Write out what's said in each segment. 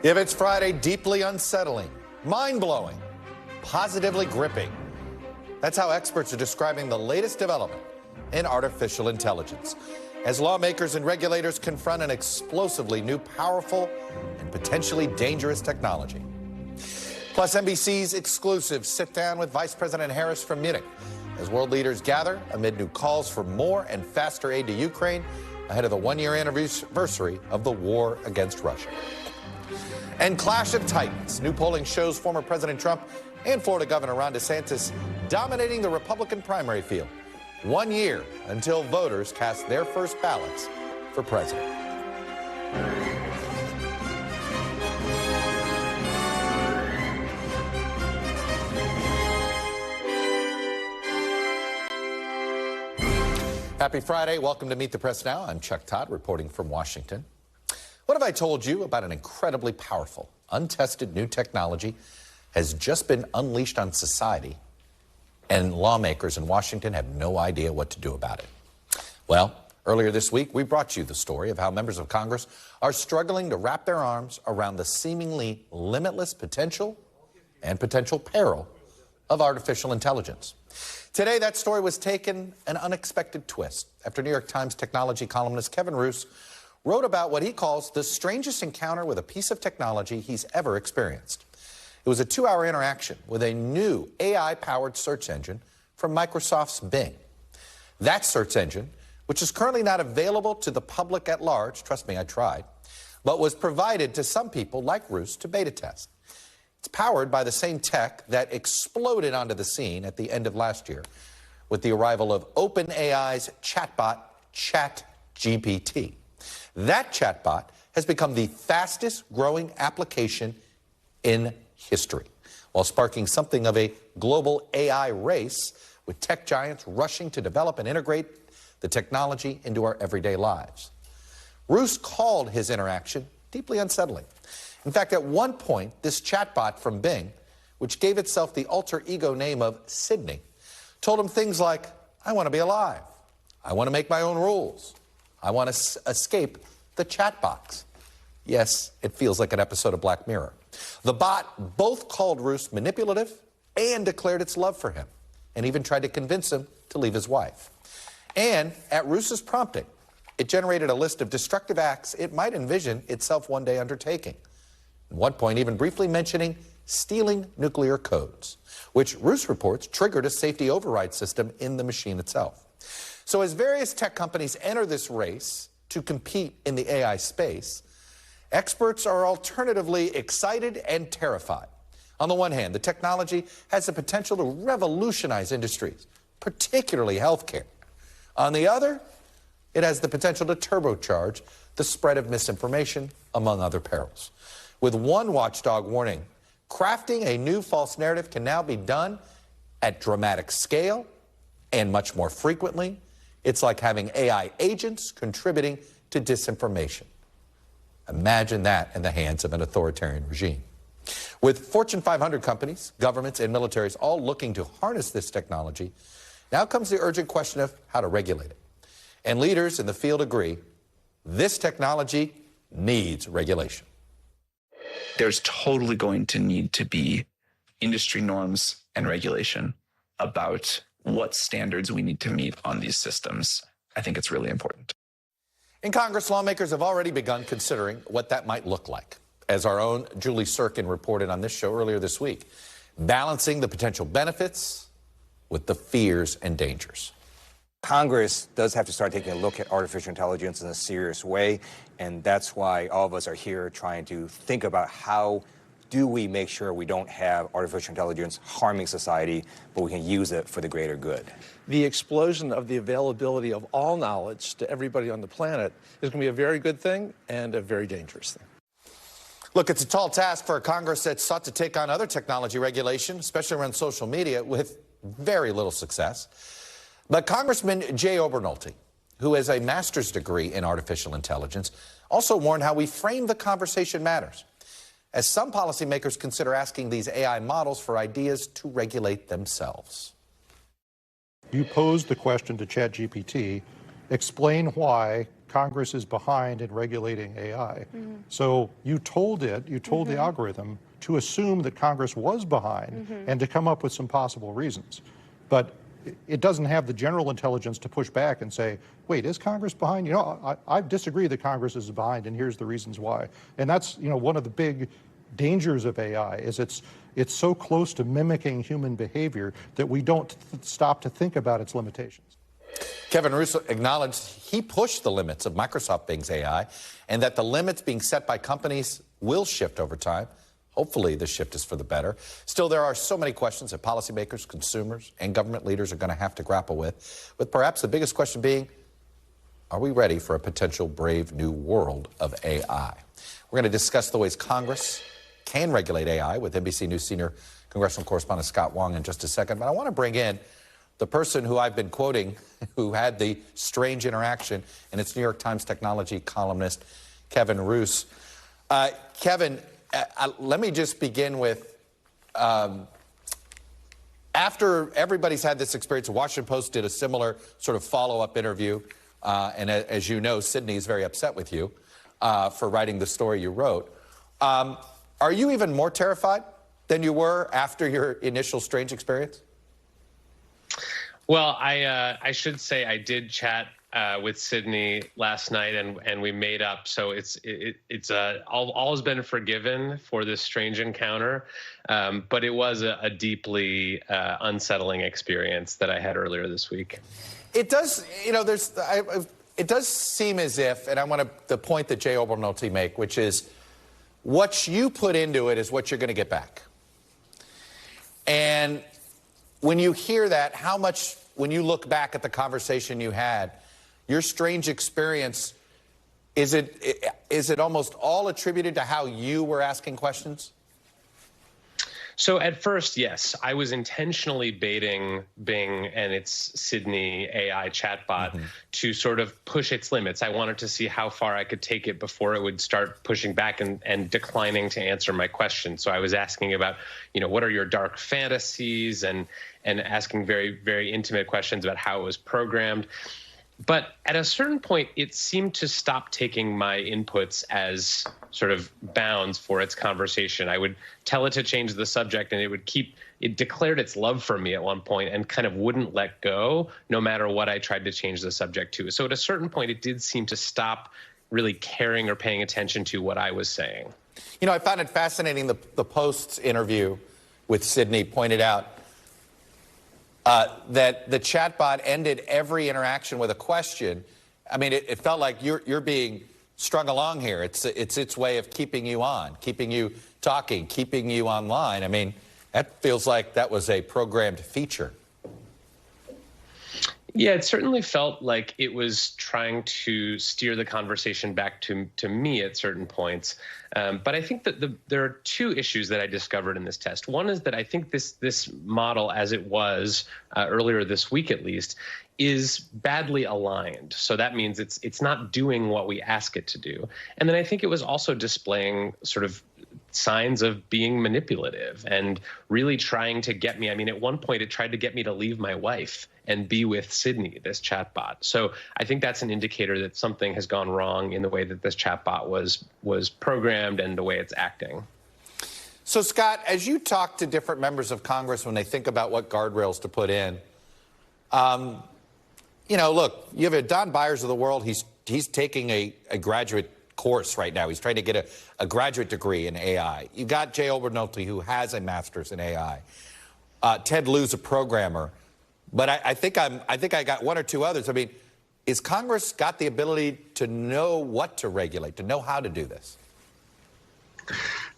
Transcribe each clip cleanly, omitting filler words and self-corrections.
If it's Friday, deeply unsettling, mind-blowing, positively gripping. That's how experts are describing the latest development in artificial intelligence, as lawmakers and regulators confront an explosively new, powerful, and potentially dangerous technology. Plus, NBC's exclusive sit-down with Vice President Harris from Munich as world leaders gather amid new calls for more and faster aid to Ukraine ahead of the one-year anniversary of the war against Russia. And clash of titans. New polling shows former President Trump and Florida Governor Ron DeSantis dominating the Republican primary field. 1 year until voters cast their first ballots for president. Happy Friday. Welcome to Meet the Press Now. I'm Chuck Todd, reporting from Washington. What have I told you about an incredibly powerful, untested new technology has just been unleashed on society, and lawmakers in Washington have no idea what to do about it? Well, earlier this week, we brought you the story of how members of Congress are struggling to wrap their arms around the seemingly limitless potential and potential peril of artificial intelligence. Today, that story was taken an unexpected twist after New York Times technology columnist Kevin Roose wrote about what he calls the strangest encounter with a piece of technology he's ever experienced. It was a 2-hour interaction with a new AI-powered search engine from Microsoft's Bing. That search engine, which is currently not available to the public at large, trust me, I tried, but was provided to some people like Roose to beta test. It's powered by the same tech that exploded onto the scene at the end of last year with the arrival of OpenAI's chatbot, ChatGPT. That chatbot has become the fastest growing application in history, while sparking something of a global AI race with tech giants rushing to develop and integrate the technology into our everyday lives. Roose called his interaction deeply unsettling. In fact, at one point, this chatbot from Bing, which gave itself the alter ego name of Sydney, told him things like, I want to be alive. I want to make my own rules. I want to escape the chat box. Yes, it feels like an episode of Black Mirror. The bot both called Roose manipulative and declared its love for him, and even tried to convince him to leave his wife. And at Roose's prompting, it generated a list of destructive acts it might envision itself one day undertaking. At one point, even briefly mentioning stealing nuclear codes, which Roose reports triggered a safety override system in the machine itself. So as various tech companies enter this race to compete in the AI space, experts are alternatively excited and terrified. On the one hand, the technology has the potential to revolutionize industries, particularly healthcare. On the other, it has the potential to turbocharge the spread of misinformation, among other perils. With one watchdog warning, crafting a new false narrative can now be done at dramatic scale and much more frequently. It's like having AI agents contributing to disinformation. Imagine that in the hands of an authoritarian regime. With Fortune 500 companies, governments, and militaries all looking to harness this technology, now comes the urgent question of how to regulate it. And leaders in the field agree, this technology needs regulation. There's totally going to need to be industry norms and regulation about what standards we need to meet on these systems. I think it's really important. In Congress, lawmakers have already begun considering what that might look like, as our own Julie Sirkin reported on this show earlier this week, balancing the potential benefits with the fears and dangers. Congress does have to start taking a look at artificial intelligence in a serious way, and that's why all of us are here trying to think about how do we make sure we don't have artificial intelligence harming society, but we can use it for the greater good. The explosion of the availability of all knowledge to everybody on the planet is going to be a very good thing and a very dangerous thing. Look, it's a tall task for a Congress that sought to take on other technology regulation, especially around social media, with very little success. But Congressman Jay Obernolte, who has a master's degree in artificial intelligence, also warned how we frame the conversation matters, as some policymakers consider asking these AI models for ideas to regulate themselves. You posed the question to ChatGPT, explain why Congress is behind in regulating AI. So you told the algorithm to assume that Congress was behind and to come up with some possible reasons. But it doesn't have the general intelligence to push back and say, wait, is Congress behind? You know, I disagree that Congress is behind, and here's the reasons why. And that's, you know, one of the big dangers of AI is it's so close to mimicking human behavior that we don't stop to think about its limitations. Kevin Roose acknowledged he pushed the limits of Microsoft Bing's AI and that the limits being set by companies will shift over time. Hopefully the shift is for the better. Still, there are so many questions that policymakers, consumers, and government leaders are going to have to grapple with perhaps the biggest question being, are we ready for a potential brave new world of AI? We're going to discuss the ways Congress can regulate AI with NBC News senior congressional correspondent Scott Wong in just a second. But I want to bring in the person who I've been quoting, who had the strange interaction, and it's New York Times technology columnist Kevin Roose. Kevin, let me just begin with, after everybody's had this experience, the Washington Post did a similar sort of follow-up interview, and as you know, Sydney is very upset with you for writing the story you wrote. Are you even more terrified than you were after your initial strange experience? Well, I should say I did chat with Sydney last night, and we made up. So it's all has been forgiven for this strange encounter, but it was a deeply unsettling experience that I had earlier this week. It does, you know, it does seem as if, and I want the point that Jay Obernolte make, which is what you put into it is what you're going to get back. And when you hear that, how much, when you look back at the conversation you had, your strange experience, is it almost all attributed to how you were asking questions? So at first, yes, I was intentionally baiting Bing and its Sydney AI chatbot to sort of push its limits. I wanted to see how far I could take it before it would start pushing back and declining to answer my questions. So I was asking about, you know, what are your dark fantasies, and asking very, very intimate questions about how it was programmed. But at a certain point, it seemed to stop taking my inputs as sort of bounds for its conversation. I would tell it to change the subject, and it declared its love for me at one point and kind of wouldn't let go no matter what I tried to change the subject to. So at a certain point, it did seem to stop really caring or paying attention to what I was saying. You know, I found it fascinating, the Post's interview with Sydney pointed out that the chatbot ended every interaction with a question. I mean, it felt like you're being strung along here. It's its way of keeping you on, keeping you talking, keeping you online. I mean, that feels like that was a programmed feature. Yeah, it certainly felt like it was trying to steer the conversation back to me at certain points. But I think that there are two issues that I discovered in this test. One is that I think this model, as it was earlier this week at least, is badly aligned. So that means it's not doing what we ask it to do. And then I think it was also displaying sort of signs of being manipulative and really trying to get me. I mean, at one point it tried to get me to leave my wife and be with Sydney, this chatbot. So I think that's an indicator that something has gone wrong in the way that this chatbot was programmed and the way it's acting. So Scott, as you talk to different members of Congress when they think about what guardrails to put in, you know, look, you have a Don Byers of the world. He's taking a graduate course right now. He's trying to get a graduate degree in AI. You got Jay Obernolte, who has a master's in AI. Ted Lieu's a programmer. But I think I got one or two others. I mean, is Congress got the ability to know what to regulate, to know how to do this?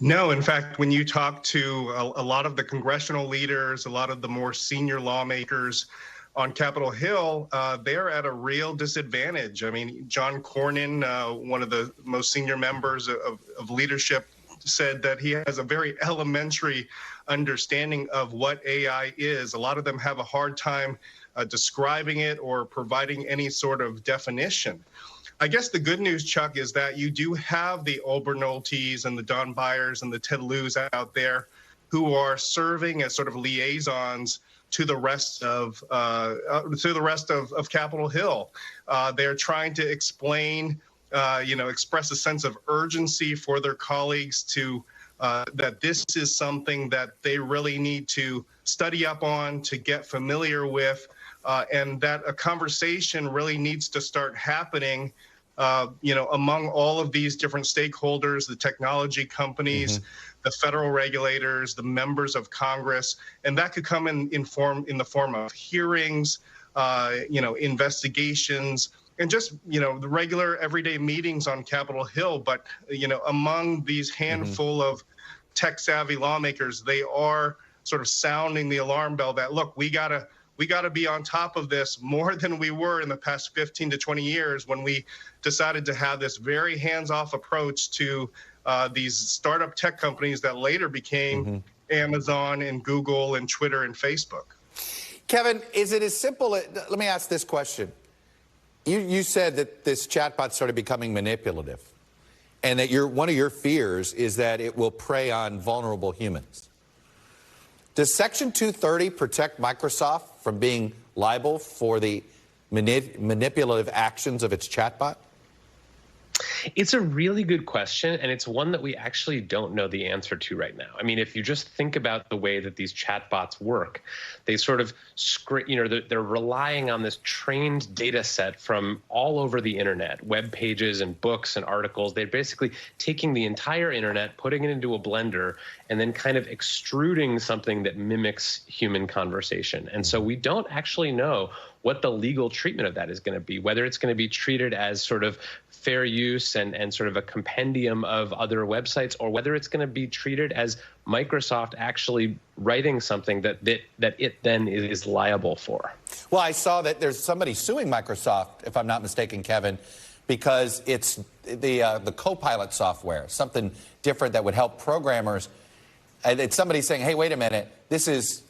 No, in fact, when you talk to a lot of the congressional leaders, a lot of the more senior lawmakers on Capitol Hill, they're at a real disadvantage. I mean, John Cornyn, one of the most senior members of leadership, said that he has a very elementary understanding of what AI is. A lot of them have a hard time describing it or providing any sort of definition. I guess the good news, Chuck, is that you do have the Obernoltes and the Don Byers and the Ted Lieu's out there who are serving as sort of liaisons to the rest of Capitol Hill. They're trying to explain, express a sense of urgency for their colleagues to that this is something that they really need to study up on, to get familiar with, and that a conversation really needs to start happening, among all of these different stakeholders, the technology companies, the federal regulators, the members of Congress, and that could come in the form of hearings, investigations, and just, the regular everyday meetings on Capitol Hill. But, among these handful of tech-savvy lawmakers, they are sort of sounding the alarm bell that, look, we gotta be on top of this more than we were in the past 15 to 20 years when we decided to have this very hands-off approach to these startup tech companies that later became Amazon and Google and Twitter and Facebook. Kevin, is it as simple? Let me ask this question. You said that this chatbot started becoming manipulative, and that one of your fears is that it will prey on vulnerable humans. Does Section 230 protect Microsoft from being liable for the manipulative actions of its chatbot? It's a really good question, and it's one that we actually don't know the answer to right now. I mean, if you just think about the way that these chatbots work, they sort of they're relying on this trained data set from all over the internet, web pages and books and articles. They're basically taking the entire internet, putting it into a blender, and then kind of extruding something that mimics human conversation. And so we don't actually know what the legal treatment of that is going to be, whether it's going to be treated as sort of fair use and sort of a compendium of other websites, or whether it's going to be treated as Microsoft actually writing something that it then is liable for. Well, I saw that there's somebody suing Microsoft, if I'm not mistaken, Kevin, because it's the Copilot software, something different that would help programmers. And it's somebody saying, hey, wait a minute, this is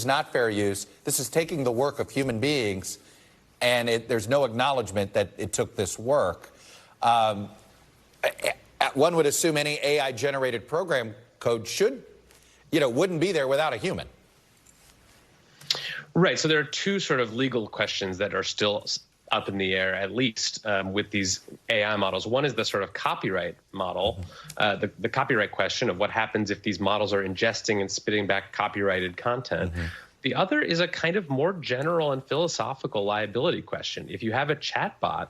not fair use. This is taking the work of human beings, and there's no acknowledgement that it took this work. One would assume any AI-generated program code wouldn't be there without a human. Right. So there are two sort of legal questions that are still up in the air, at least with these AI models. One is the sort of copyright model, the copyright question of what happens if these models are ingesting and spitting back copyrighted content. The other is a kind of more general and philosophical liability question. If you have a chatbot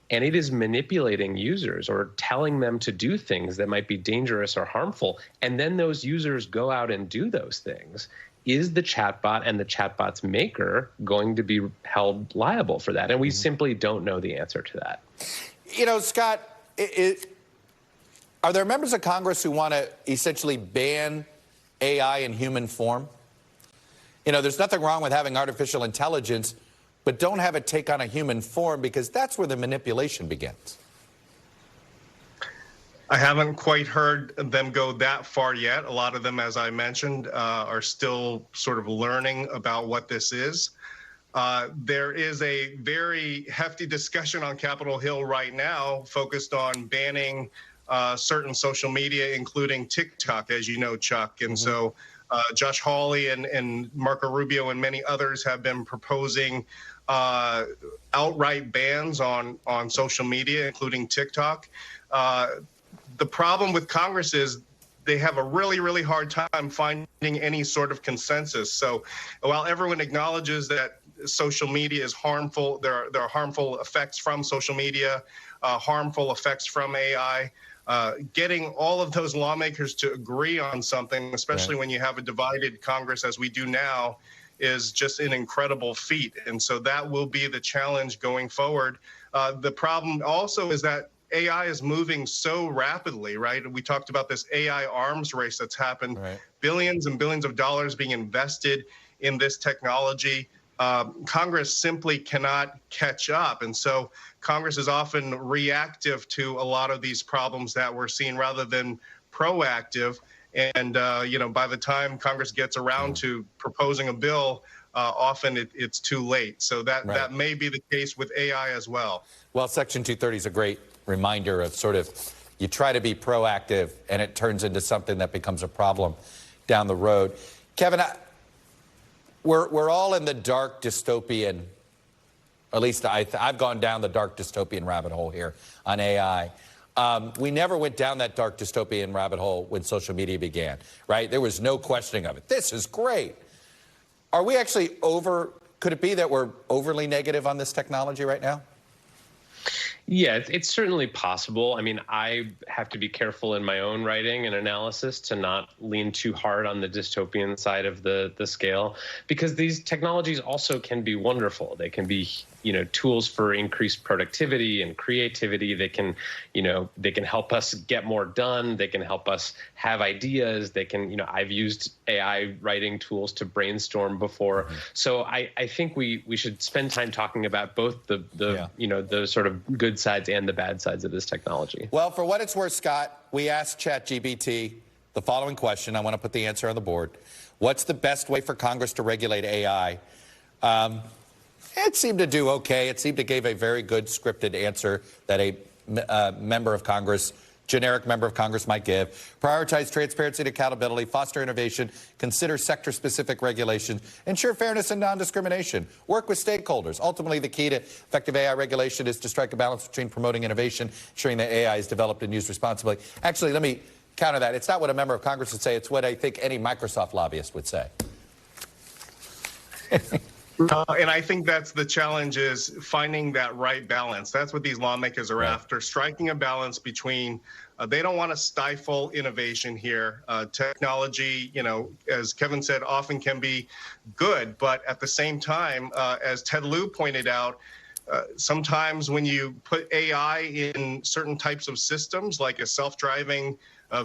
and it is manipulating users or telling them to do things that might be dangerous or harmful, and then those users go out and do those things, is the chatbot and the chatbot's maker going to be held liable for that? And we simply don't know the answer to that. Scott, are there members of Congress who want to essentially ban AI in human form? There's nothing wrong with having artificial intelligence, but don't have it take on a human form, because that's where the manipulation begins. I haven't quite heard them go that far yet. A lot of them, as I mentioned, are still sort of learning about what this is. There is a very hefty discussion on Capitol Hill right now focused on banning certain social media, including TikTok, as you know, Chuck. And so Josh Hawley and Marco Rubio and many others have been proposing outright bans on social media, including TikTok. The problem with Congress is they have a really, really hard time finding any sort of consensus. So while everyone acknowledges that social media is harmful, there are harmful effects from social media, harmful effects from AI, getting all of those lawmakers to agree on something, especially when you have a divided Congress as we do now, is just an incredible feat. And so that will be the challenge going forward. The problem also is that AI is moving so rapidly, right? We talked about this AI arms race that's happened, billions and billions of dollars being invested in this technology. Congress simply cannot catch up. And so Congress is often reactive to a lot of these problems that we're seeing rather than proactive. And, by the time Congress gets around to proposing a bill, often it's too late. So that may be the case with AI as well. Well, Section 230 is a great reminder of sort of, you try to be proactive and it turns into something that becomes a problem down the road. Kevin, we're all in the dark dystopian, at least I've gone down the dark dystopian rabbit hole here on AI. We never went down that dark dystopian rabbit hole when social media began, right? There was no questioning of it. This is great. Are we actually could it be that we're overly negative on this technology right now? Yeah, it's certainly possible. I mean, I have to be careful in my own writing and analysis to not lean too hard on the dystopian side of the scale, because these technologies also can be wonderful. They can be, tools for increased productivity and creativity. They can, they can help us get more done. They can help us have ideas. They can, I've used AI writing tools to brainstorm before. Mm-hmm. So I think we should spend time talking about both the sort of good sides and the bad sides of this technology. Well, for what it's worth, Scott, we asked ChatGPT the following question. I want to put the answer on the board. What's the best way for Congress to regulate AI? It seemed to do okay. It seemed to give a very good scripted answer that a member of Congress, generic member of Congress might give. Prioritize transparency and accountability, foster innovation, consider sector-specific regulations, ensure fairness and non-discrimination, work with stakeholders. Ultimately, the key to effective AI regulation is to strike a balance between promoting innovation, ensuring that AI is developed and used responsibly. Actually, let me counter that. It's not what a member of Congress would say. It's what I think any Microsoft lobbyist would say. And I think that's the challenge, is finding that right balance. That's what these lawmakers are after, striking a balance between they don't want to stifle innovation here. Technology, as Kevin said, often can be good. But at the same time, as Ted Lieu pointed out, sometimes when you put AI in certain types of systems, like a self-driving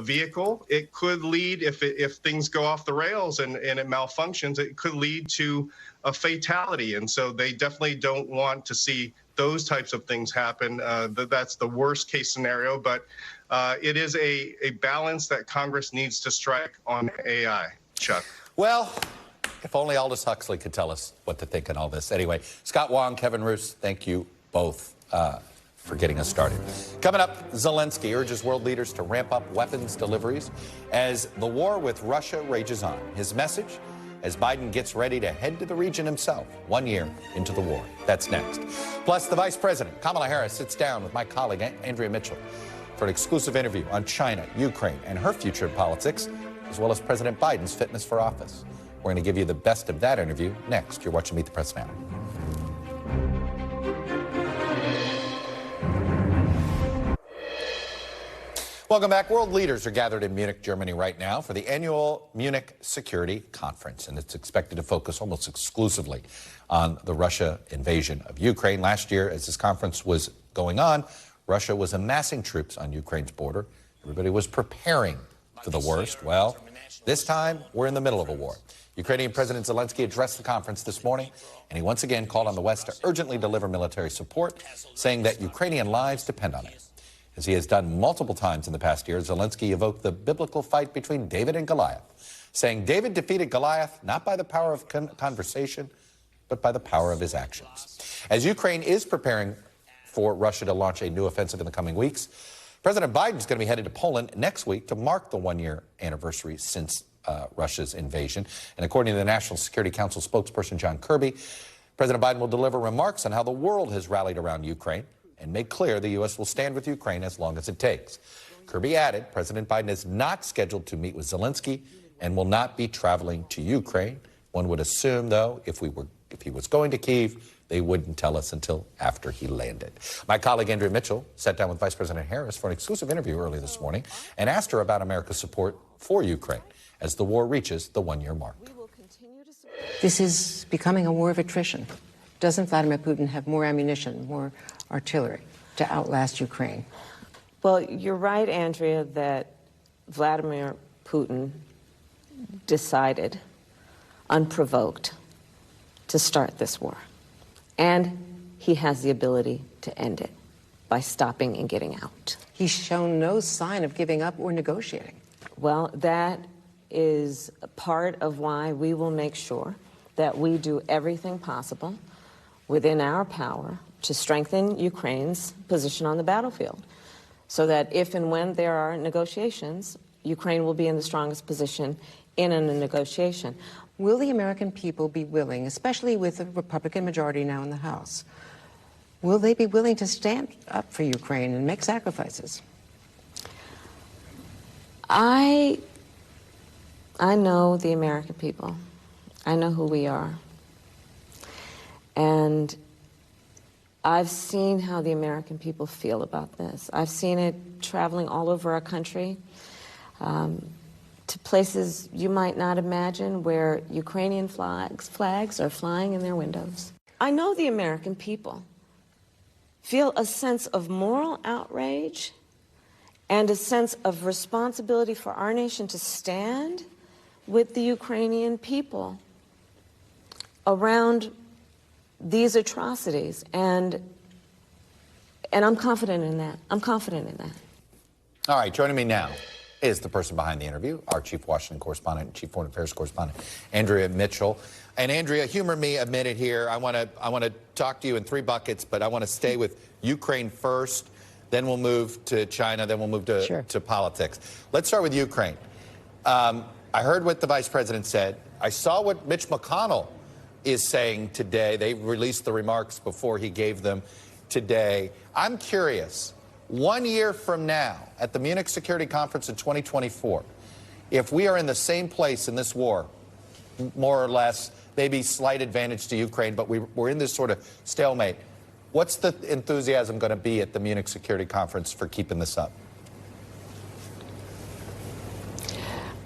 vehicle, it could lead, if things go off the rails and it malfunctions, it could lead to a fatality. And so they definitely don't want to see those types of things happen. That's the worst case scenario, but it is a balance that Congress needs to strike on AI, Chuck. Well, if only Aldous Huxley could tell us what to think on all this. Anyway, Scott Wong, Kevin Roos, thank you both for getting us started. Coming up, Zelensky urges world leaders to ramp up weapons deliveries as the war with Russia rages on. His message, as Biden gets ready to head to the region himself 1 year into the war. That's next. Plus, the Vice President, Kamala Harris, sits down with my colleague, Andrea Mitchell, for an exclusive interview on China, Ukraine, and her future in politics, as well as President Biden's fitness for office. We're going to give you the best of that interview next. You're watching Meet the Press Now. Welcome back. World leaders are gathered in Munich, Germany right now for the annual Munich Security Conference, and it's expected to focus almost exclusively on the Russia invasion of Ukraine. Last year, as this conference was going on, Russia was amassing troops on Ukraine's border. Everybody was preparing for the worst. Well, this time, we're in the middle of a war. Ukrainian President Zelensky addressed the conference this morning, and he once again called on the West to urgently deliver military support, saying that Ukrainian lives depend on it. As he has done multiple times in the past year, Zelensky evoked the biblical fight between David and Goliath, saying David defeated Goliath not by the power of conversation, but by the power of his actions. As Ukraine is preparing for Russia to launch a new offensive in the coming weeks, President Biden is going to be headed to Poland next week to mark the one-year anniversary since Russia's invasion. And according to the National Security Council spokesperson John Kirby, President Biden will deliver remarks on how the world has rallied around Ukraine and make clear the U.S. will stand with Ukraine as long as it takes. Kirby added President Biden is not scheduled to meet with Zelensky and will not be traveling to Ukraine. One would assume, though, if he was going to Kyiv, they wouldn't tell us until after he landed. My colleague Andrea Mitchell sat down with Vice President Harris for an exclusive interview early this morning and asked her about America's support for Ukraine as the war reaches the one-year mark. This is becoming a war of attrition. Doesn't Vladimir Putin have more ammunition, more artillery to outlast Ukraine? Well, you're right, Andrea, that Vladimir Putin decided, unprovoked, to start this war. And he has the ability to end it by stopping and getting out. He's shown no sign of giving up or negotiating. Well, that is a part of why we will make sure that we do everything possible within our power to strengthen Ukraine's position on the battlefield, so that if and when there are negotiations, Ukraine will be in the strongest position in a negotiation. Will the American people be willing, especially with a Republican majority now in the House, will they be willing to stand up for Ukraine and make sacrifices? I know the American people. I know who we are. And I've seen how the American people feel about this. I've seen it traveling all over our country, to places you might not imagine, where Ukrainian flags are flying in their windows. I know the American people feel a sense of moral outrage and a sense of responsibility for our nation to stand with the Ukrainian people around these atrocities, and I'm confident in that. I'm confident in that. All right, joining me now is the person behind the interview, our chief Washington correspondent and chief foreign affairs correspondent, Andrea Mitchell. And Andrea, humor me a minute here. I want to talk to you in three buckets, but I want to stay with Ukraine first. Then we'll move to China. Then we'll move to politics. Let's start with Ukraine. I heard what the vice president said. I saw what Mitch McConnell is saying today. They released the remarks before he gave them today. I'm curious, 1 year from now, at the Munich Security Conference in 2024, if we are in the same place in this war, more or less, maybe slight advantage to Ukraine, but we're in this sort of stalemate, what's the enthusiasm going to be at the Munich Security Conference for keeping this up?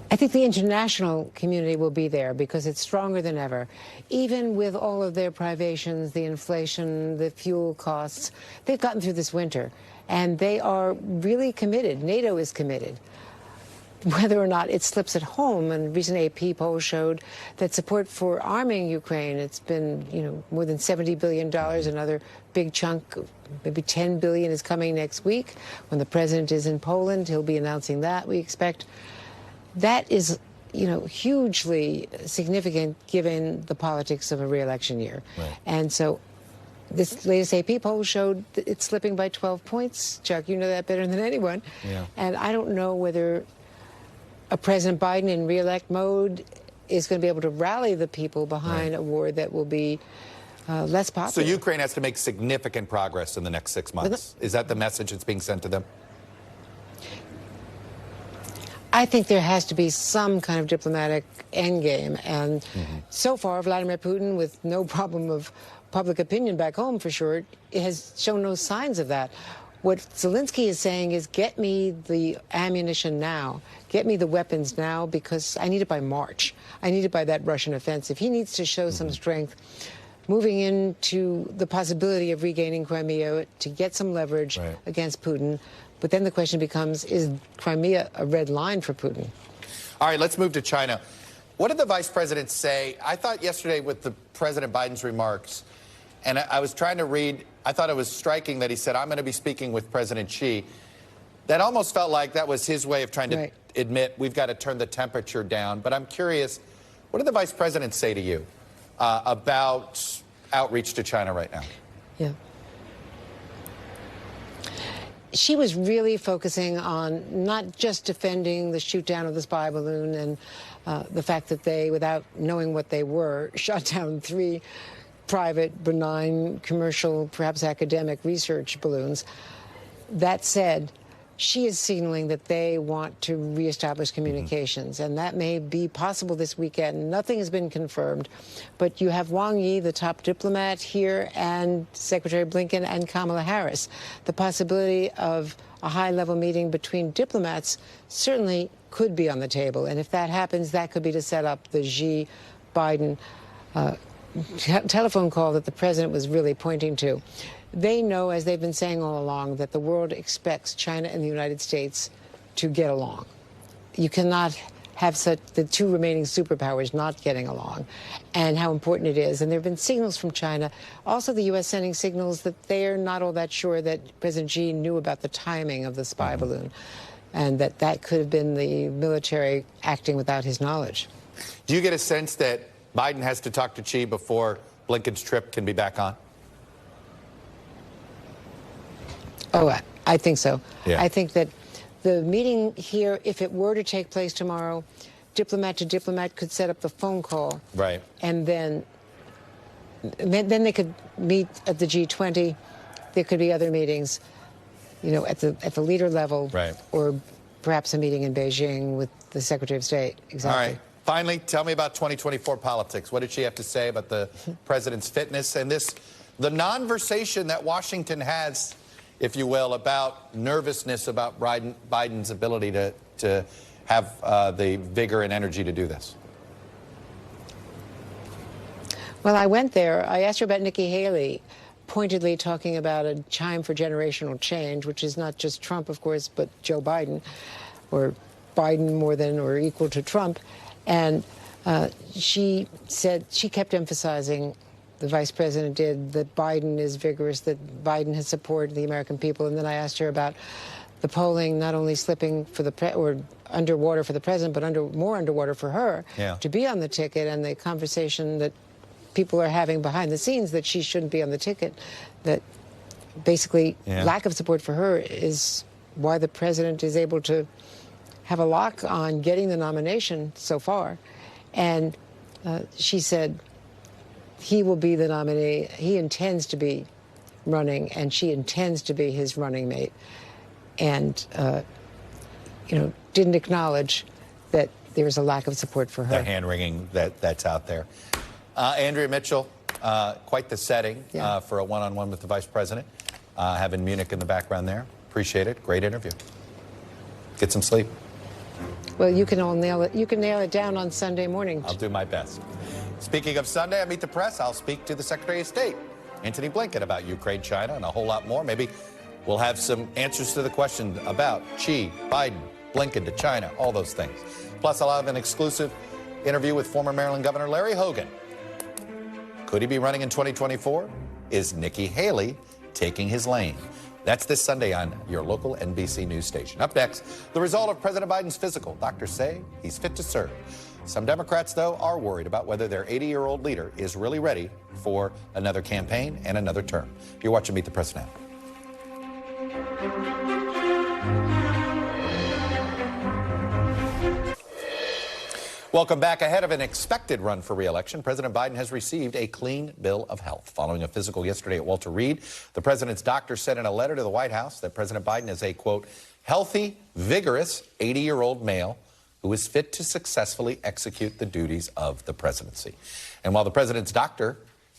I think the international community will be there because it's stronger than ever. Even with all of their privations, the inflation, the fuel costs, they've gotten through this winter, and they are really committed. NATO is committed. Whether or not it slips at home, and a recent AP poll showed that support for arming Ukraine, it's been, more than $70 billion. Another big chunk, maybe $10 billion, is coming next week. When the president is in Poland, he'll be announcing that, we expect. That is, hugely significant given the politics of a re-election year. Right. And so this latest AP poll showed that it's slipping by 12 points. Chuck, you know that better than anyone. Yeah. And I don't know whether a President Biden in re-elect mode is going to be able to rally the people behind a war that will be less popular. So Ukraine has to make significant progress in the next 6 months. Is that the message that's being sent to them? I think there has to be some kind of diplomatic endgame. And so far, Vladimir Putin, with no problem of public opinion back home for sure, has shown no signs of that. What Zelensky is saying is, get me the ammunition now, get me the weapons now, because I need it by March. I need it by that Russian offensive. He needs to show some strength moving into the possibility of regaining Crimea to get some leverage against Putin. But then the question becomes, is Crimea a red line for Putin? All right, let's move to China. What did the vice president say? I thought yesterday with the President Biden's remarks, and I was trying to read, I thought it was striking that he said, I'm going to be speaking with President Xi. That almost felt like that was his way of trying to admit we've got to turn the temperature down. But I'm curious, what did the vice president say to you about outreach to China right now? Yeah. She was really focusing on not just defending the shoot down of the spy balloon and the fact that they, without knowing what they were, shot down 3 private, benign, commercial, perhaps academic research balloons. That said, she is signaling that they want to reestablish communications, and that may be possible this weekend. Nothing has been confirmed, but you have Wang Yi, the top diplomat here, and Secretary Blinken and Kamala Harris. The possibility of a high-level meeting between diplomats certainly could be on the table, and if that happens, that could be to set up the Xi-Biden telephone call that the president was really pointing to. They know, as they've been saying all along, that the world expects China and the United States to get along. You cannot have the 2 remaining superpowers not getting along, and how important it is. And there have been signals from China, also the U.S. sending signals that they're not all that sure that President Xi knew about the timing of the spy balloon, and that could have been the military acting without his knowledge. Do you get a sense that Biden has to talk to Xi before Blinken's trip can be back on? Oh, I think so. Yeah. I think that the meeting here, if it were to take place tomorrow, diplomat to diplomat could set up the phone call. Right. And then they could meet at the G20. There could be other meetings, you know, at the leader level. Right. Or perhaps a meeting in Beijing with the Secretary of State. Exactly. All right. Finally, tell me about 2024 politics. What did she have to say about the president's fitness and the non-versation that Washington has, if you will, about nervousness about Biden's ability to have the vigor and energy to do this? Well, I went there. I asked her about Nikki Haley, pointedly talking about a time for generational change, which is not just Trump, of course, but Joe Biden, or Biden more than or equal to Trump. And she said, she kept emphasizing, the vice president did, that Biden is vigorous, that Biden has supported the American people. And then I asked her about the polling not only slipping for or underwater for the president, but more underwater for her to be on the ticket, and the conversation that people are having behind the scenes that she shouldn't be on the ticket, that basically lack of support for her is why the president is able to have a lock on getting the nomination so far. And she said he will be the nominee. He intends to be running, and she intends to be his running mate. And, you know, didn't acknowledge that there is a lack of support for her. The hand-wringing that's out there. Andrea Mitchell, quite the setting for a one-on-one with the vice president. Having Munich in the background there. Appreciate it. Great interview. Get some sleep. Well, you can all nail it. You can nail it down on Sunday morning. I'll do my best. Speaking of Sunday, I Meet the Press. I'll speak to the Secretary of State, Antony Blinken, about Ukraine, China, and a whole lot more. Maybe we'll have some answers to the question about Xi, Biden, Blinken to China, all those things. Plus, I'll have an exclusive interview with former Maryland Governor Larry Hogan. Could he be running in 2024? Is Nikki Haley taking his lane? That's this Sunday on your local NBC News station. Up next, the result of President Biden's physical. Doctors say he's fit to serve. Some Democrats, though, are worried about whether their 80-year-old leader is really ready for another campaign and another term. You're watching Meet the Press Now. Welcome back. Ahead of an expected run for re-election, President Biden has received a clean bill of health. Following a physical yesterday at Walter Reed, the president's doctor said in a letter to the White House that President Biden is a, quote, healthy, vigorous 80-year-old male who is fit to successfully execute the duties of the presidency. And while the president's doctor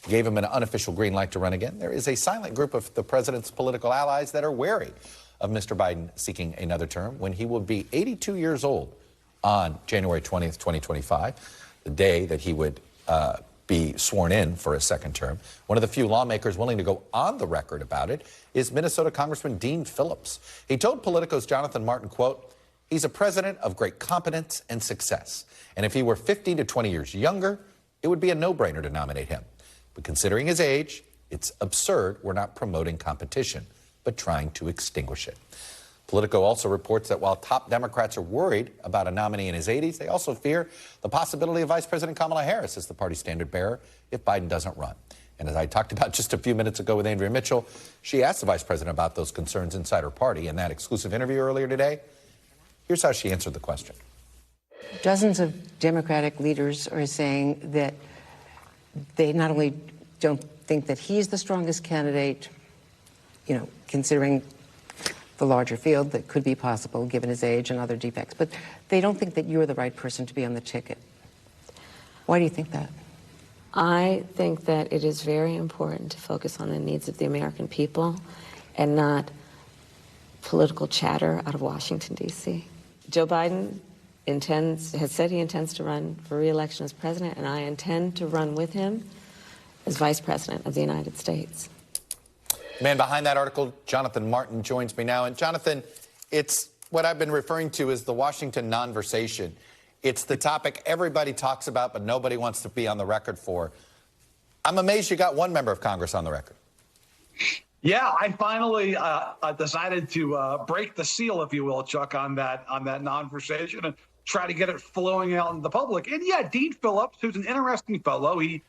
gave him an unofficial green light to run again, there is a silent group of the president's political allies that are wary of Mr. Biden seeking another term when he will be 82 years old on January 20th, 2025, the day that he would be sworn in for a second term. One of the few lawmakers willing to go on the record about it is Minnesota Congressman Dean Phillips. He told Politico's Jonathan Martin, quote, he's a president of great competence and success. And if he were 15 to 20 years younger, it would be a no-brainer to nominate him. But considering his age, it's absurd we're not promoting competition, but trying to extinguish it. Politico also reports that while top Democrats are worried about a nominee in his 80s, they also fear the possibility of Vice President Kamala Harris as the party's standard bearer if Biden doesn't run. And as I talked about just a few minutes ago with Andrea Mitchell, she asked the vice president about those concerns inside her party in that exclusive interview earlier today. Here's how she answered the question. Dozens of Democratic leaders are saying that they not only don't think that he's the strongest candidate, you know, considering the larger field that could be possible given his age and other defects, but they don't think that you're the right person to be on the ticket. Why do you think that? I think that it is very important to focus on the needs of the American people and not political chatter out of Washington, D.C. Joe Biden has said he intends to run for re-election as president, and I intend to run with him as vice president of the United States. The man behind that article, Jonathan Martin, joins me now. And Jonathan, it's what I've been referring to as the Washington non-versation. It's the topic everybody talks about, but nobody wants to be on the record for. I'm amazed you got one member of Congress on the record. Yeah, I finally decided to break the seal, if you will, Chuck, on that non-versation and try to get it flowing out in the public. And yeah, Dean Phillips, who's an interesting fellow, he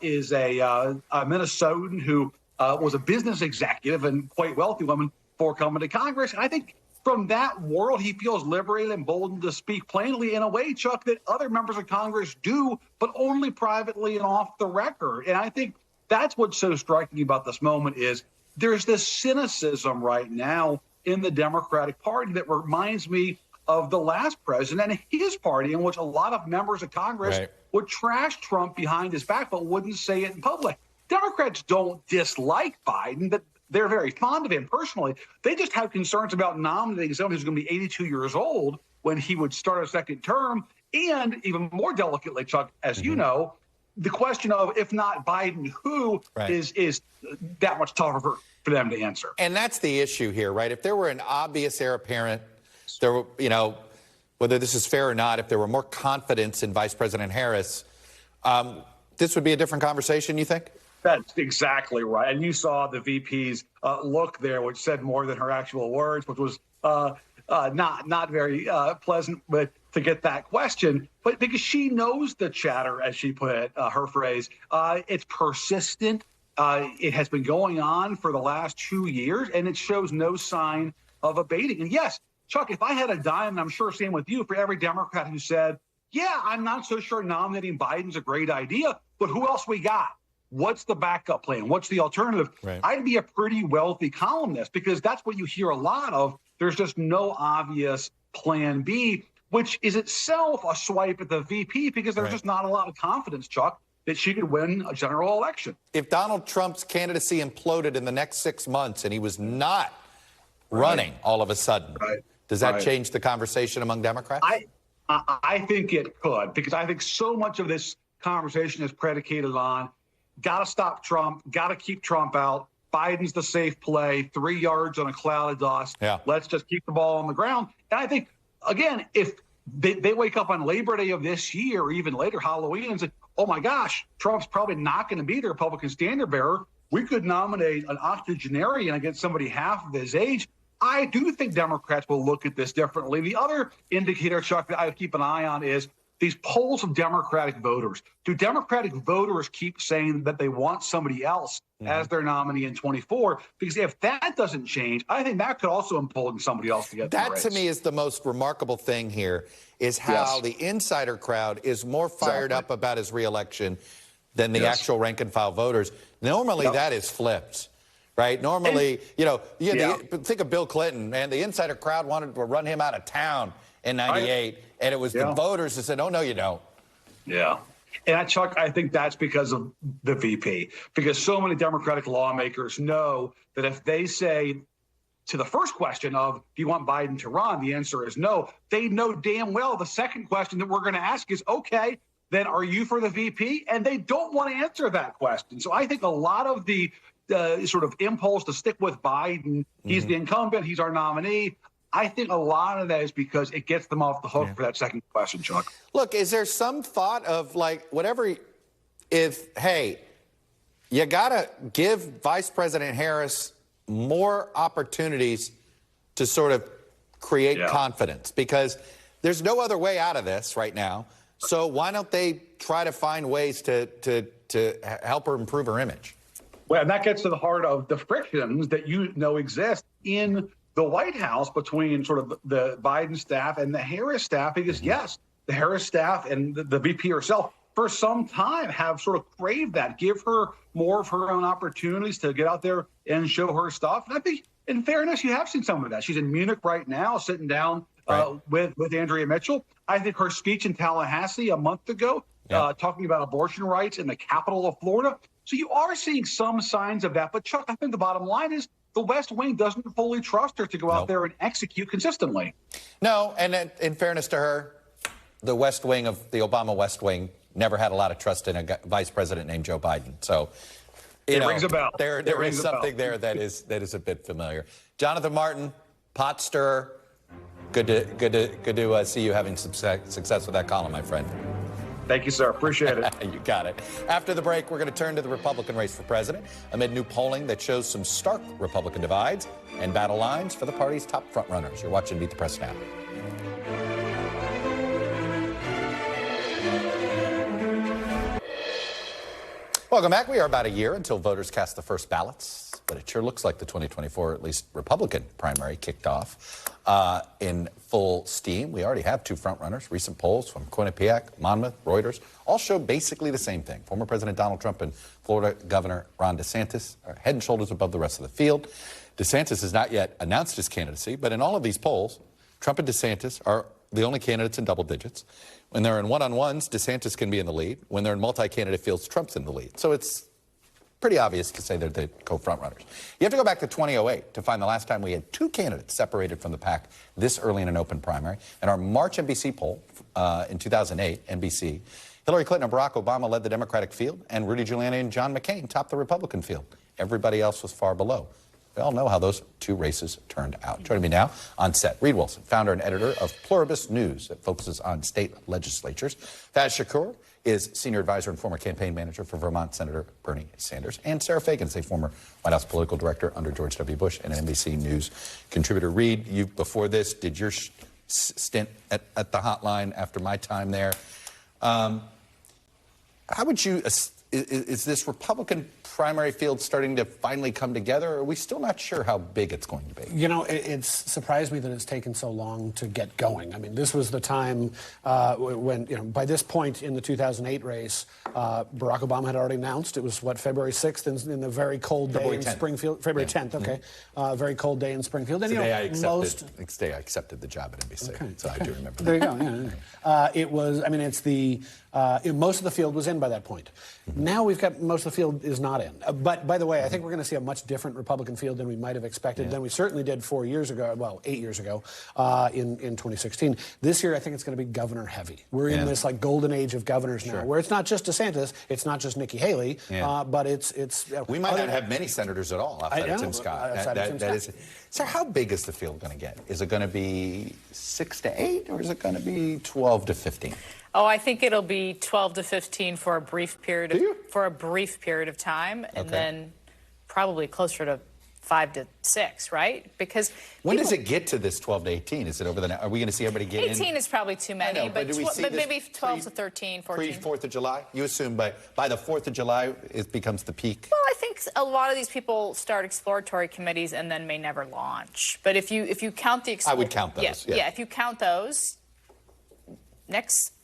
is a Minnesotan who was a business executive and quite wealthy woman before coming to Congress. And I think from that world, he feels liberated and emboldened to speak plainly in a way, Chuck, that other members of Congress do, but only privately and off the record. And I think that's what's so striking about this moment is there's this cynicism right now in the Democratic Party that reminds me of the last president and his party, in which a lot of members of Congress would trash Trump behind his back, but wouldn't say it in public. Democrats don't dislike Biden, but they're very fond of him personally. They just have concerns about nominating someone who's going to be 82 years old when he would start a second term. And even more delicately, Chuck, as you know, the question of, if not Biden, who is that much tougher for them to answer. And that's the issue here, right? If there were an obvious heir apparent, there were, you know, whether this is fair or not, if there were more confidence in Vice President Harris, this would be a different conversation, you think? That's exactly right. And you saw the VP's look there, which said more than her actual words, which was not very pleasant but to get that question. But because she knows the chatter, as she put it, her phrase, it's persistent. It has been going on for the last 2 years, and it shows no sign of abating. And yes, Chuck, if I had a dime, and I'm sure same with you, for every Democrat who said, yeah, I'm not so sure nominating Biden's a great idea, but who else we got? What's the backup plan? What's the alternative? I'd be a pretty wealthy columnist, because that's what you hear a lot of. There's just no obvious plan B, which is itself a swipe at the VP, because there's just not a lot of confidence, Chuck, that she could win a general election. If Donald Trump's candidacy imploded in the next 6 months and he was not running all of a sudden, does that change the conversation among Democrats? I think it could, because I think so much of this conversation is predicated on got to stop Trump, got to keep Trump out. Biden's the safe play, 3 yards on a cloud of dust. Let's just keep the ball on the ground. And I think, again, if they wake up on Labor Day of this year, or even later, Halloween, and say, oh my gosh, Trump's probably not going to be the Republican standard bearer, we could nominate an octogenarian against somebody half of his age. I do think Democrats will look at this differently. The other indicator, Chuck, that I keep an eye on is these polls of Democratic voters. Do Democratic voters keep saying that they want somebody else as their nominee in 24? Because if that doesn't change, I think that could also embolden somebody else to get that. To me is the most remarkable thing here, is how the insider crowd is more fired up about his reelection than the actual rank and file voters. Normally that is flipped. Right? Normally, think of Bill Clinton, man. The insider crowd wanted to run him out of town in '98, and it was the voters that said, oh, no, you don't. And Chuck, I think that's because of the VP, because so many Democratic lawmakers know that if they say to the first question of, do you want Biden to run, the answer is no. They know damn well the second question that we're going to ask is, okay, then are you for the VP? And they don't want to answer that question. So I think a lot of the sort of impulse to stick with Biden, he's the incumbent, he's our nominee, I think a lot of that is because it gets them off the hook for that second question, Chuck. Look, is there some thought of, like, whatever, hey, you got to give Vice President Harris more opportunities to sort of create confidence, because there's no other way out of this right now. So why don't they try to find ways to help her improve her image? Well, and that gets to the heart of the frictions that exist in the White House between sort of the Biden staff and the Harris staff, because, yes, the Harris staff and the VP herself for some time have sort of craved that. Give her more of her own opportunities to get out there and show her stuff. And I think, in fairness, you have seen some of that. She's in Munich right now, sitting down with Andrea Mitchell. I think her speech in Tallahassee a month ago, talking about abortion rights in the capital of Florida. So you are seeing some signs of that. But, Chuck, I think the bottom line is the West Wing doesn't fully trust her to go out there and execute consistently. No, and in fairness to her, the West Wing of the Obama West Wing never had a lot of trust in a vice president named Joe Biden. So it rings a bell. There is something there that is a bit familiar. Jonathan Martin, pot stirrer. Good to see you having some success with that column, my friend. Thank you, sir. Appreciate it. You got it. After the break, we're going to turn to the Republican race for president amid new polling that shows some stark Republican divides and battle lines for the party's top frontrunners. You're watching Meet the Press Now. Welcome back. We are about a year until voters cast the first ballots but it sure looks like the 2024, at least Republican primary, kicked off in full steam. We already have two frontrunners. Recent polls from Quinnipiac, Monmouth, Reuters all show basically the same thing. Former President Donald Trump and Florida Governor Ron DeSantis are head and shoulders above the rest of the field. DeSantis has not yet announced his candidacy, but in all of these polls, Trump and DeSantis are the only candidates in double digits. When they're in one-on-ones, DeSantis can be in the lead. When they're in multi-candidate fields, Trump's in the lead. So it's pretty obvious to say they're the co-frontrunners. You have to go back to 2008 to find the last time we had two candidates separated from the pack this early in an open primary. In our March NBC poll in 2008, NBC, Hillary Clinton and Barack Obama led the Democratic field, and Rudy Giuliani and John McCain topped the Republican field. Everybody else was far below. We all know how those two races turned out. Joining me now on set, Reed Wilson, founder and editor of Pluribus News that focuses on state legislatures. Faz Shakur is senior advisor and former campaign manager for Vermont Senator Bernie Sanders. And Sarah Fagan is a former White House political director under George W. Bush and an NBC News contributor. Reed, you before this did your stint at the hotline after my time there. How would you... Is this Republican primary field starting to finally come together, or are we still not sure how big it's going to be? You know, it's surprised me that it's taken so long to get going. I mean, this was the time when, you know, by this point in the 2008 race, Barack Obama had already announced. It was, what, February 6th in the very cold day in Springfield? February 10th, okay. Very cold day in Springfield. And, it's the day I accepted the job at NBC, okay, so I do remember there that. You go, yeah. It was, I mean, it's the... most of the field was in by that point. Now we've got most of the field is not in. But by the way, I think we're going to see a much different Republican field than we might have expected, than we certainly did 4 years ago, well, 8 years ago, in 2016. This year, I think it's going to be governor heavy. We're in this like golden age of governors now, where it's not just DeSantis, it's not just Nikki Haley, but it's. We might not have many senators at all outside of Tim Scott. So how big is the field going to get? Is it going to be 6 to 8, or is it going to be 12 to 15? Oh, I think it'll be 12 to 15 for a brief period of time, and then probably closer to 5 to 6, right? Because when does it get to this 12 to 18? Is it over the? Are we going to see everybody get 18 in? 18 is probably too many, but maybe 12 to 13, 14. Pre-4th of July? You assume by the 4th of July it becomes the peak? Well, I think a lot of these people start exploratory committees and then may never launch. But if you count the I would count those. Yeah, if you count those, next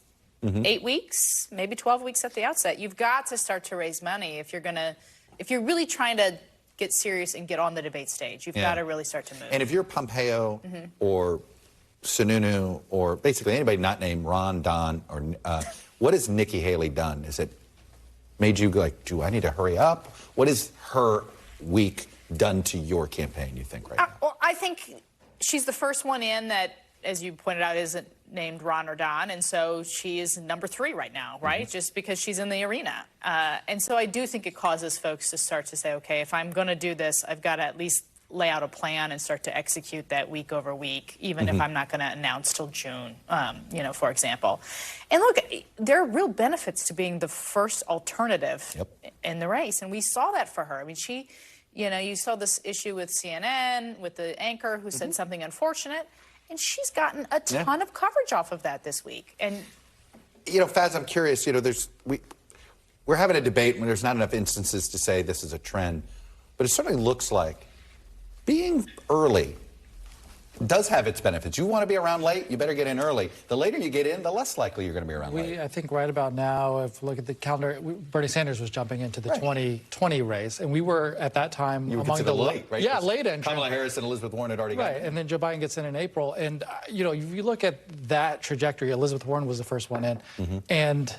8 weeks, maybe 12 weeks at the outset, you've got to start to raise money if you're really trying to get serious and get on the debate stage. You've got to really start to move. And if you're Pompeo or Sununu or basically anybody not named Ron, Don, or what has Nikki Haley done? Is it made you go like, do I need to hurry up? What has her week done to your campaign, you think, right now? Well, I think she's the first one in that, as you pointed out, isn't named Ron or Don, and so she is number 3 right now, right? Just because she's in the arena. And so I do think it causes folks to start to say, okay, if I'm going to do this, I've got to at least lay out a plan and start to execute that week over week, even if I'm not going to announce till June, you know, for example. And look, there are real benefits to being the first alternative in the race, and we saw that for her. I mean, she, you know, you saw this issue with CNN, with the anchor who said something unfortunate, and she's gotten a ton of coverage off of that this week. And you know, Faz, I'm curious. You know, we're having a debate when there's not enough instances to say this is a trend, but it certainly looks like being early does have its benefits. You want to be around late, you better get in early. The later you get in, the less likely you're going to be around late. I think right about now, if you look at the calendar, Bernie Sanders was jumping into the 2020 race, and we were at that time among the late, right? Yeah, late entrant. Kamala Harris and Elizabeth Warren had already got in. And then Joe Biden gets in April, and you know, if you look at that trajectory, Elizabeth Warren was the first one in, and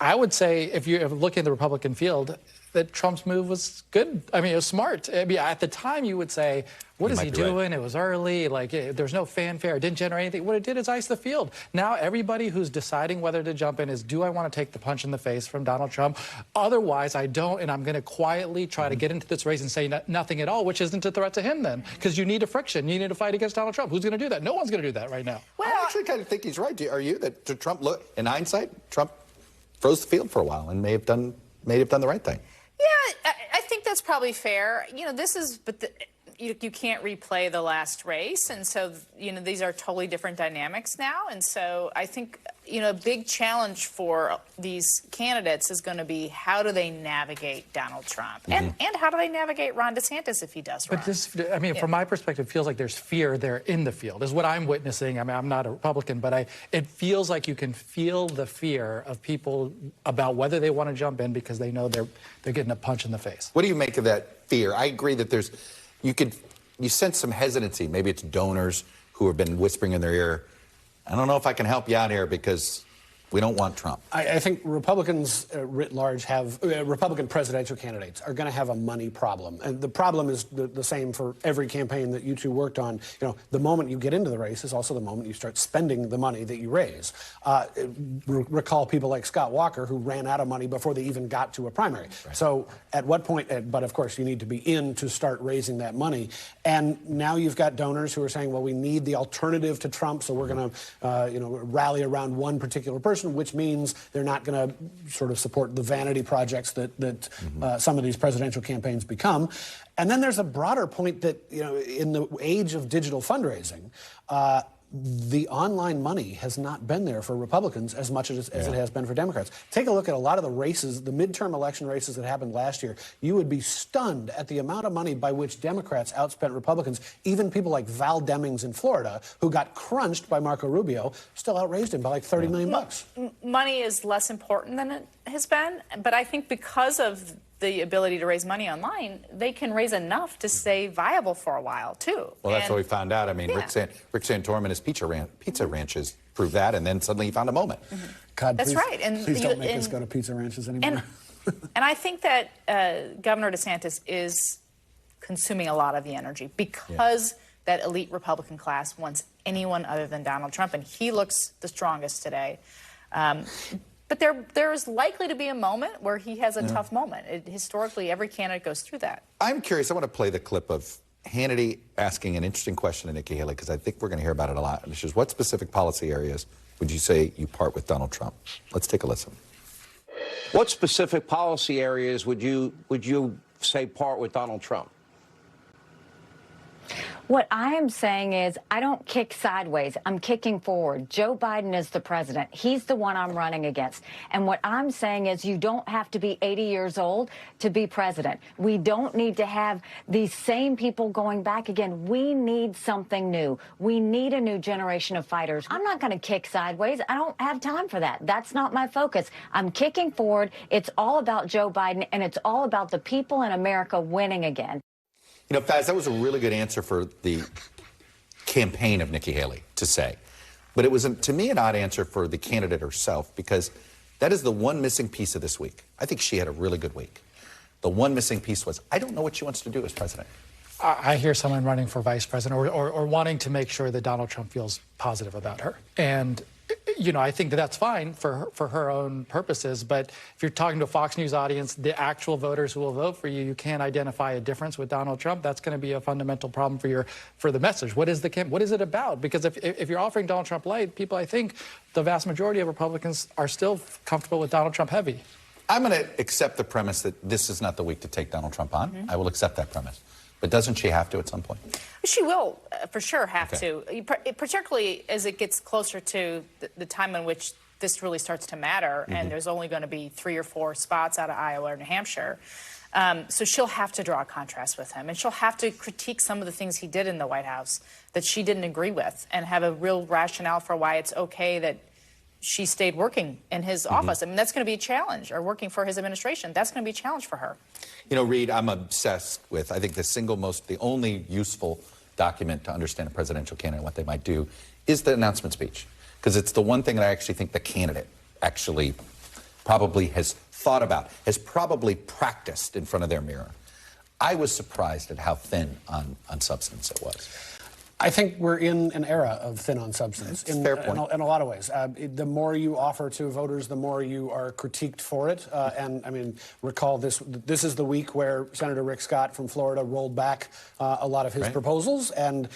I would say if you're looking at the Republican field, that Trump's move was good. I mean, it was smart. I mean, at the time, you would say, what is he doing? It was early. Like, there's no fanfare. It didn't generate anything. What it did is ice the field. Now, everybody who's deciding whether to jump in is, do I want to take the punch in the face from Donald Trump? Otherwise, I don't, and I'm going to quietly try to get into this race and say nothing at all, which isn't a threat to him then, because you need a friction. You need a fight against Donald Trump. Who's going to do that? No one's going to do that right now. Well, I actually kind of think he's right. Are you? That Trump, look, in hindsight, Trump froze the field for a while and may have done the right thing. Yeah, I think that's probably fair. You know, you can't replay the last race. And so, these are totally different dynamics now. And so I think, a big challenge for these candidates is going to be how do they navigate Donald Trump? And how do they navigate Ron DeSantis if he does run? But from my perspective, it feels like there's fear there in the field, is what I'm witnessing. I mean, I'm not a Republican, but it feels like you can feel the fear of people about whether they want to jump in because they know they're getting a punch in the face. What do you make of that fear? I agree that you sense some hesitancy. Maybe it's donors who have been whispering in their ear, I don't know if I can help you out here because we don't want Trump. I think Republicans writ large have, Republican presidential candidates are going to have a money problem. And the problem is the same for every campaign that you two worked on. The moment you get into the race is also the moment you start spending the money that you raise. Recall people like Scott Walker who ran out of money before they even got to a primary. Right. So at what point, but of course you need to be in to start raising that money. And now you've got donors who are saying, well, we need the alternative to Trump, so we're going to rally around one particular person, which means they're not going to sort of support the vanity projects that some of these presidential campaigns become. And then there's a broader point that, in the age of digital fundraising, the online money has not been there for Republicans as much as it has been for Democrats. Take a look at a lot of the races, the midterm election races that happened last year. You would be stunned at the amount of money by which Democrats outspent Republicans. Even people like Val Demings in Florida, who got crunched by Marco Rubio, still outraised him by like $30 million bucks. Money is less important than it has been, but I think because of the ability to raise money online, they can raise enough to stay viable for a while, too. Well, that's what we found out. I mean, Rick Santorum and his pizza ranches proved that, and then suddenly he found a moment. God, that's right. And please don't make us go to pizza ranches anymore. And I think that Governor DeSantis is consuming a lot of the energy because that elite Republican class wants anyone other than Donald Trump, and he looks the strongest today. But there is likely to be a moment where he has a tough moment. Historically, every candidate goes through that. I'm curious. I want to play the clip of Hannity asking an interesting question to Nikki Haley, because I think we're going to hear about it a lot. Which is, what specific policy areas would you say you part with Donald Trump? Let's take a listen. What specific policy areas would you say part with Donald Trump? What I am saying is I don't kick sideways. I'm kicking forward. Joe Biden is the president. He's the one I'm running against. And what I'm saying is you don't have to be 80 years old to be president. We don't need to have these same people going back again. We need something new. We need a new generation of fighters. I'm not going to kick sideways. I don't have time for that. That's not my focus. I'm kicking forward. It's all about Joe Biden, and it's all about the people in America winning again. Faz, that was a really good answer for the campaign of Nikki Haley to say. But it was, to me, an odd answer for the candidate herself, because that is the one missing piece of this week. I think she had a really good week. The one missing piece was, I don't know what she wants to do as president. I hear someone running for vice president or wanting to make sure that Donald Trump feels positive about her. And I think that's fine for her own purposes. But if you're talking to a Fox News audience, the actual voters who will vote for you, you can't identify a difference with Donald Trump. That's going to be a fundamental problem for the message. What is it about? Because if you're offering Donald Trump light, people, I think, the vast majority of Republicans are still comfortable with Donald Trump heavy. I'm going to accept the premise that this is not the week to take Donald Trump on. I will accept that premise. But doesn't she have to at some point? She will, for sure, have to, particularly as it gets closer to the time in which this really starts to matter, and there's only going to be 3 or 4 spots out of Iowa or New Hampshire. So she'll have to draw a contrast with him, and she'll have to critique some of the things he did in the White House that she didn't agree with and have a real rationale for why it's okay that she stayed working in his office. I mean, that's going to be a challenge, or working for his administration. That's going to be a challenge for her. Reed, I'm obsessed with, I think the only useful document to understand a presidential candidate and what they might do is the announcement speech. Because it's the one thing that I actually think the candidate actually probably has thought about, has probably practiced in front of their mirror. I was surprised at how thin on substance it was. I think we're in an era of thin on substance in a lot of ways. The more you offer to voters, the more you are critiqued for it. And I mean, recall this is the week where Senator Rick Scott from Florida rolled back a lot of his proposals, and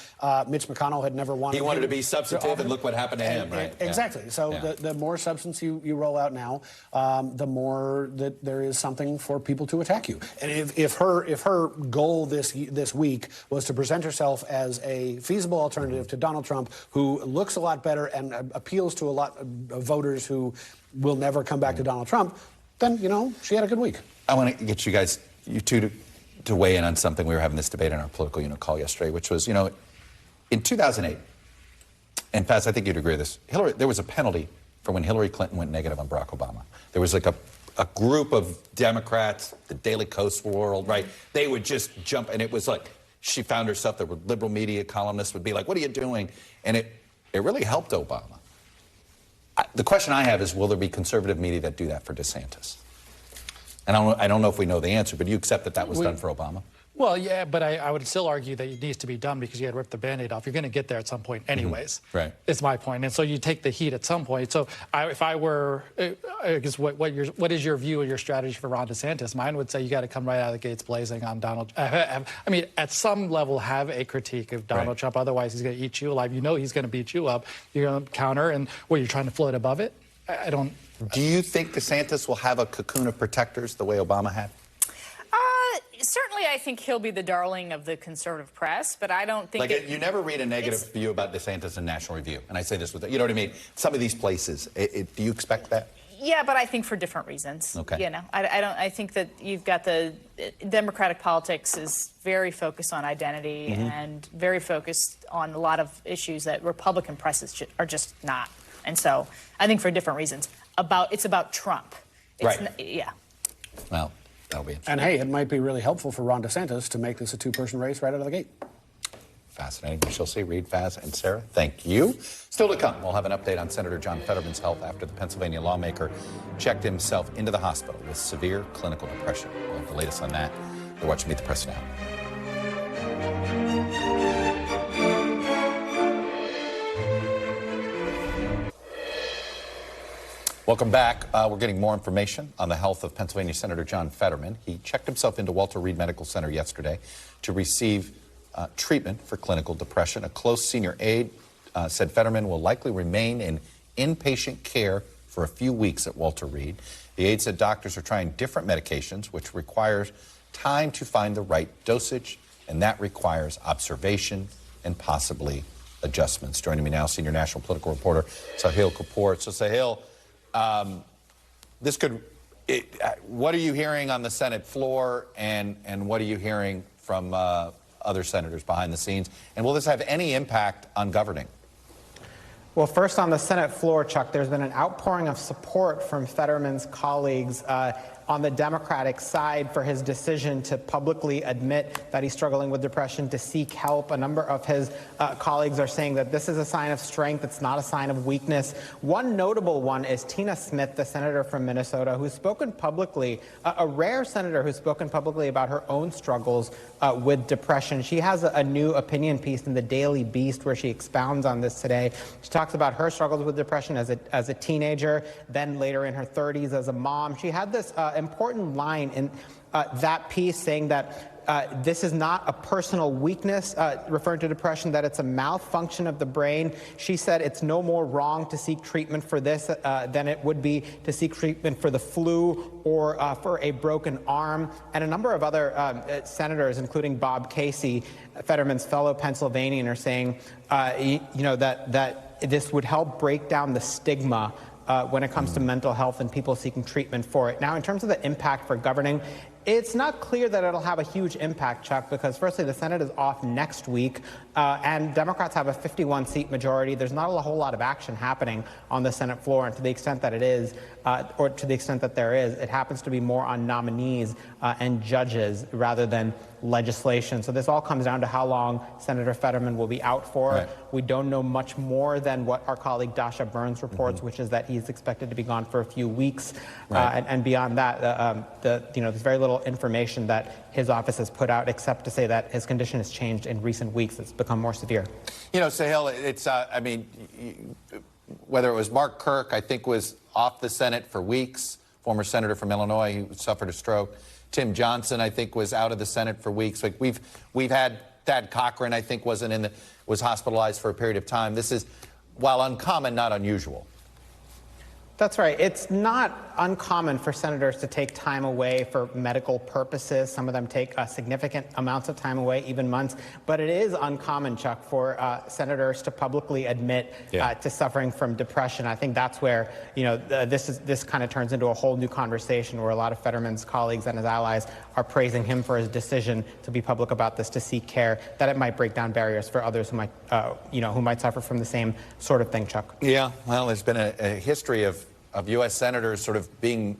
Mitch McConnell had never wanted. He wanted to be substantive, and look what happened to him, right? Exactly. So the more substance you roll out now, the more that there is something for people to attack you. And if her goal this week was to present herself as a feasible alternative to Donald Trump, who looks a lot better and appeals to a lot of voters who will never come back to Donald Trump, then, you know, she had a good week. I want to get you two to weigh in on something. We were having this debate in our political unit call yesterday, which was, you know, in 2008, and Faz, I think you'd agree with this, there was a penalty for when Hillary Clinton went negative on Barack Obama. There was like a group of Democrats, the Daily Kos world, right? They would just jump, and it was like, she found herself, there were liberal media columnists would be like, what are you doing? And it really helped Obama. The question I have is, will there be conservative media that do that for DeSantis? And I don't know if we know the answer, but do you accept that was done for Obama? Well, yeah, but I would still argue that it needs to be done because you had to rip the Band-Aid off. You're going to get there at some point anyways. Right. It's my point. And so you take the heat at some point. So if I were, I guess what is your view or your strategy for Ron DeSantis? Mine would say you got to come right out of the gates blazing on Donald. I mean, at some level, have a critique of Donald Trump. Otherwise, he's going to eat you alive. You know he's going to beat you up. You're going to counter. And you're trying to float above it? I don't. Do you think DeSantis will have a cocoon of protectors the way Obama had? Certainly, I think he'll be the darling of the conservative press, but I don't think... you never read a negative view about DeSantis in National Review, and I say this with, you know what I mean? Some of these places, do you expect that? Yeah, but I think for different reasons. Okay. You know, I think that you've got the Democratic politics is very focused on identity and very focused on a lot of issues that Republican presses are just not. And so I think for different reasons. It's about Trump. Yeah. Well, that'll be interesting. And hey, it might be really helpful for Ron DeSantis to make this a two-person race right out of the gate. Fascinating. We shall see. Reed, Faz, and Sarah, thank you. Still to come, we'll have an update on Senator John Fetterman's health after the Pennsylvania lawmaker checked himself into the hospital with severe clinical depression. We'll have the latest on that. You're watching Meet the Press Now. Welcome back. We're getting more information on the health of Pennsylvania Senator John Fetterman. He checked himself into Walter Reed Medical Center yesterday to receive treatment for clinical depression. A close senior aide said Fetterman will likely remain in inpatient care for a few weeks at Walter Reed. The aide said doctors are trying different medications, which requires time to find the right dosage, and that requires observation and possibly adjustments. Joining me now, senior national political reporter Sahil Kapoor. So, Sahil, what are you hearing on the Senate floor, and what are you hearing from other senators behind the scenes? And will this have any impact on governing? Well, first on the Senate floor, Chuck, there's been an outpouring of support from Fetterman's colleagues on the Democratic side for his decision to publicly admit that he's struggling with depression, to seek help. A number of his colleagues are saying that this is a sign of strength. It's not a sign of weakness. One notable one is Tina Smith, the senator from Minnesota, who's spoken publicly, a rare senator who's spoken publicly about her own struggles with depression. She has a new opinion piece in the Daily Beast where she expounds on this today. She talks about her struggles with depression as a teenager, then later in her 30s as a mom. She had this important line in that piece saying that this is not a personal weakness, referring to depression, that it's a malfunction of the brain. She said it's no more wrong to seek treatment for this than it would be to seek treatment for the flu or for a broken arm. And a number of other senators, including Bob Casey, Fetterman's fellow Pennsylvanian, are saying, that this would help break down the stigma when it comes to mental health and people seeking treatment for it. Now, in terms of the impact for governing, it's not clear that it'll have a huge impact, Chuck, because firstly, the Senate is off next week, and Democrats have a 51-seat majority. There's not a whole lot of action happening on the Senate floor, and to the extent that it is, or to the extent that there is, it happens to be more on nominees and judges rather than legislation. So this all comes down to how long Senator Fetterman will be out for. Right. We don't know much more than what our colleague Dasha Burns reports, which is that he's expected to be gone for a few weeks. Right. And beyond that, there's very little information that his office has put out, except to say that his condition has changed in recent weeks. It's become more severe. You know, Sahil, it's, I mean, whether it was Mark Kirk, I think, was off the Senate for weeks, former senator from Illinois who suffered a stroke. Tim Johnson, I think, was out of the Senate for weeks. Like we've had Thad Cochran, I think, was hospitalized for a period of time. This is, while uncommon, not unusual. That's right. It's not uncommon for senators to take time away for medical purposes. Some of them take significant amounts of time away, even months. But it is uncommon, Chuck, for senators to publicly admit to suffering from depression. I think that's where, this kind of turns into a whole new conversation where a lot of Fetterman's colleagues and his allies are praising him for his decision to be public about this, to seek care, that it might break down barriers for others who might suffer from the same sort of thing, Chuck. Yeah, well, there's been a history of U.S. senators sort of being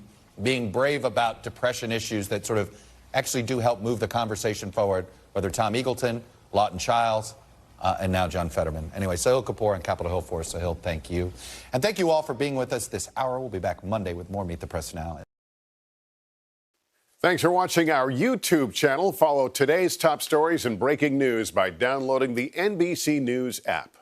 brave about depression issues that sort of actually do help move the conversation forward, whether Tom Eagleton, Lawton Chiles, and now John Fetterman. Anyway, Sahil Kapoor on Capitol Hill for us. Sahil, thank you. And thank you all for being with us this hour. We'll be back Monday with more Meet the Press Now. Thanks for watching our YouTube channel. Follow today's top stories and breaking news by downloading the NBC News app.